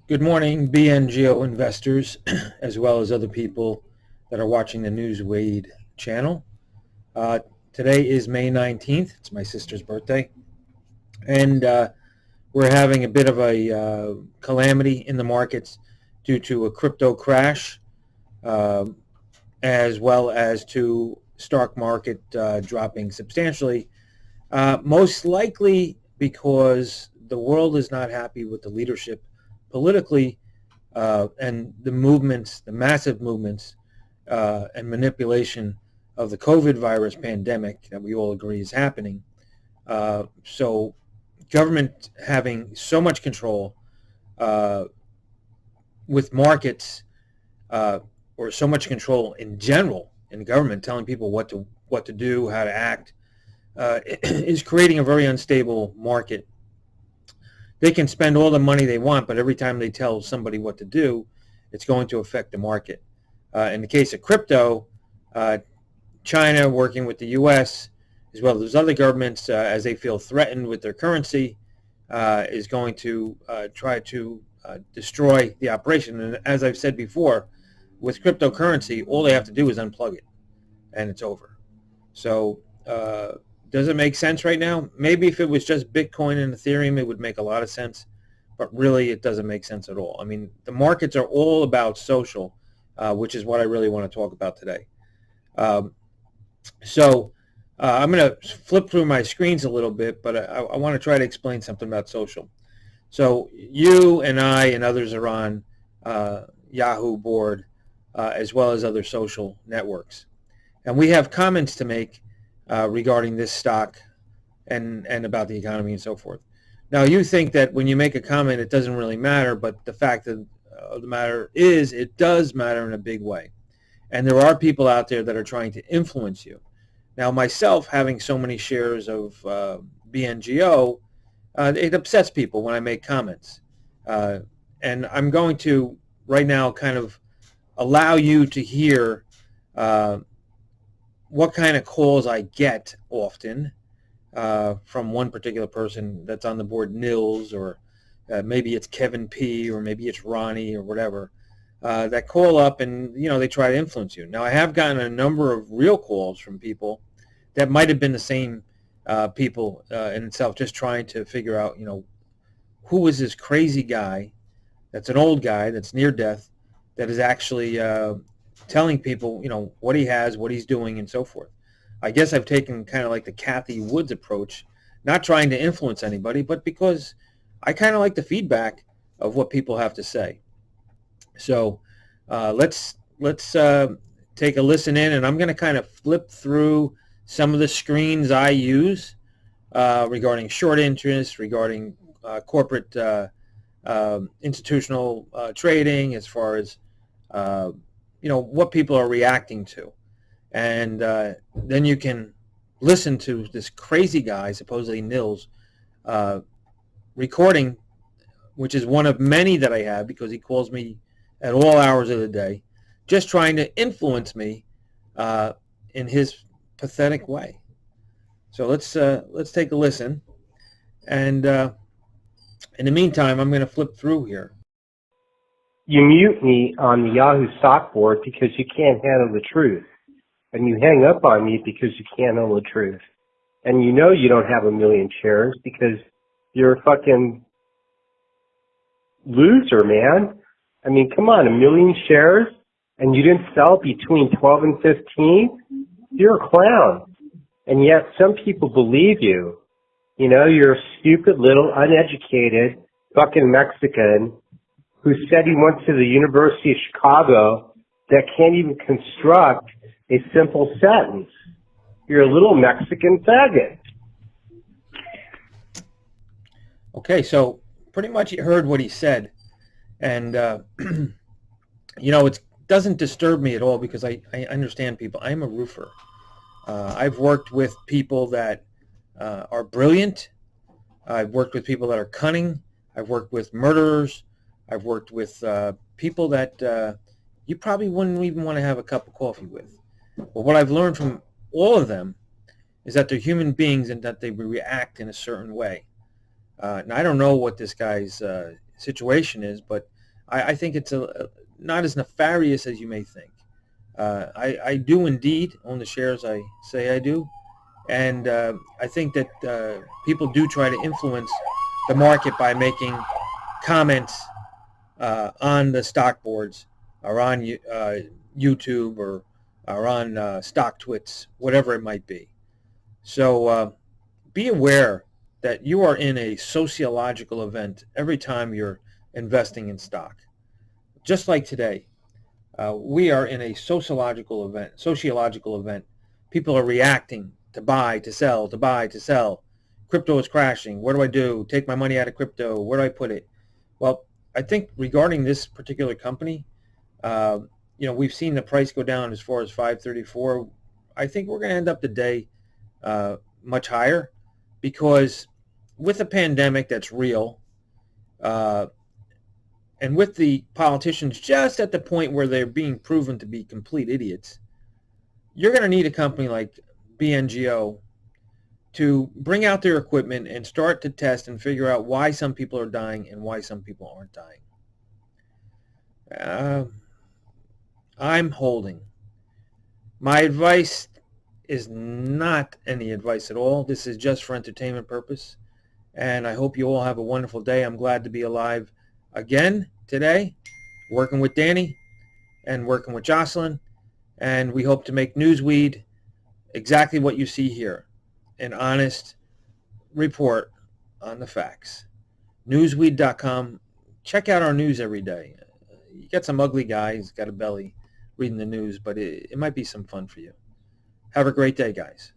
Good morning, BNGO investors, as well as other people that are watching the Newswade channel. Uh, Today is May 19th. It's my sister's birthday. And we're having a bit of a calamity in the markets due to a crypto crash, uh, as well as to stock market dropping substantially, most likely because the world is not happy with the leadership politically and the movements, the massive movements and manipulation of the COVID virus pandemic that we all agree is happening. So government having so much control uh, with markets uh, or so much control in general in government, telling people what to do, how to act, is creating a very unstable market. They can spend all the money they want, but every time they tell somebody what to do, it's going to affect the market. In the case of crypto, uh, China working with the U.S. as well as other governments, as they feel threatened with their currency, is going to try to destroy the operation. And as I've said before, with cryptocurrency, all they have to do is unplug it, and it's over. So does it make sense right now? Maybe if it was just Bitcoin and Ethereum, it would make a lot of sense. But really, it doesn't make sense at all. I mean, the markets are all about social, which is what I really want to talk about today. Um, so I'm going to flip through my screens a little bit, but I want to try to explain something about social. So you and I and others are on Yahoo board, as well as other social networks. And we have comments to make regarding this stock and about the economy and so forth. Now, you think that when you make a comment, it doesn't really matter, but the fact of the matter is it does matter in a big way. And there are people out there that are trying to influence you. Now, myself, having so many shares of BNGO, it upsets people when I make comments. Uh, and I'm going to, right now, kind of allow you to hear uh, what kind of calls I get often from one particular person that's on the board, Nils, or maybe it's Kevin P, or maybe it's Ronnie, or whatever, that call up and, they try to influence you. Now, I have gotten a number of real calls from people that might have been the same people in itself, just trying to figure out, who is this crazy guy that's an old guy that's near death that is actually telling people, what he has, what he's doing, and so forth. I guess I've taken kind of like the Kathy Woods approach, not trying to influence anybody, but because I kind of like the feedback of what people have to say. So let's take a listen in, and I'm going to kind of flip through some of the screens I use regarding short interest, regarding corporate institutional trading, as far as what people are reacting to. And then you can listen to this crazy guy, supposedly Nils, recording, which is one of many that I have, because he calls me at all hours of the day, just trying to influence me in his pathetic way. So let's take a listen. And in the meantime, I'm going to flip through here. You mute me on the Yahoo stock board because you can't handle the truth. And you hang up on me because you can't handle the truth. And you don't have 1 million shares because you're a fucking loser, man. I mean, come on, 1 million shares and you didn't sell between 12 and 15? You're a clown. And yet some people believe you. You're a stupid little uneducated fucking Mexican who said he went to the University of Chicago that can't even construct a simple sentence. You're a little Mexican faggot. Okay, so pretty much you heard what he said. And, it doesn't disturb me at all because I understand people. I'm a roofer. I've worked with people that are brilliant. I've worked with people that are cunning. I've worked with murderers. I've worked with people that you probably wouldn't even want to have a cup of coffee with. But what I've learned from all of them is that they're human beings and that they react in a certain way. Now, I don't know what this guy's situation is, but I think it's not as nefarious as you may think. I do indeed own the shares I say I do, and I think that people do try to influence the market by making comments on the stock boards or on YouTube or on stock twits, whatever it might be. So be aware that you are in a sociological event every time you're investing in stock. Just like today, we are in a sociological event. People are reacting to buy, to sell, to buy, to sell. Crypto is crashing. What do I do? Take my money out of crypto. Where do I put it? Well, I think regarding this particular company, uh, we've seen the price go down as far as 534. I think we're going to end up the day uh, much higher because with a pandemic that's real, uh, and with the politicians just at the point where they're being proven to be complete idiots, you're going to need a company like BNGO to bring out their equipment and start to test and figure out why some people are dying and why some people aren't dying. I'm holding. My advice is not any advice at all. This is just for entertainment purpose. And I hope you all have a wonderful day. I'm glad to be alive again today, working with Danny and working with Jocelyn. And we hope to make Newsweed exactly what you see here, an honest report on the facts. Newsweed.com. Check out our news every day. You got some ugly guy, he's got a belly reading the news, but it might be some fun for you. Have a great day, guys.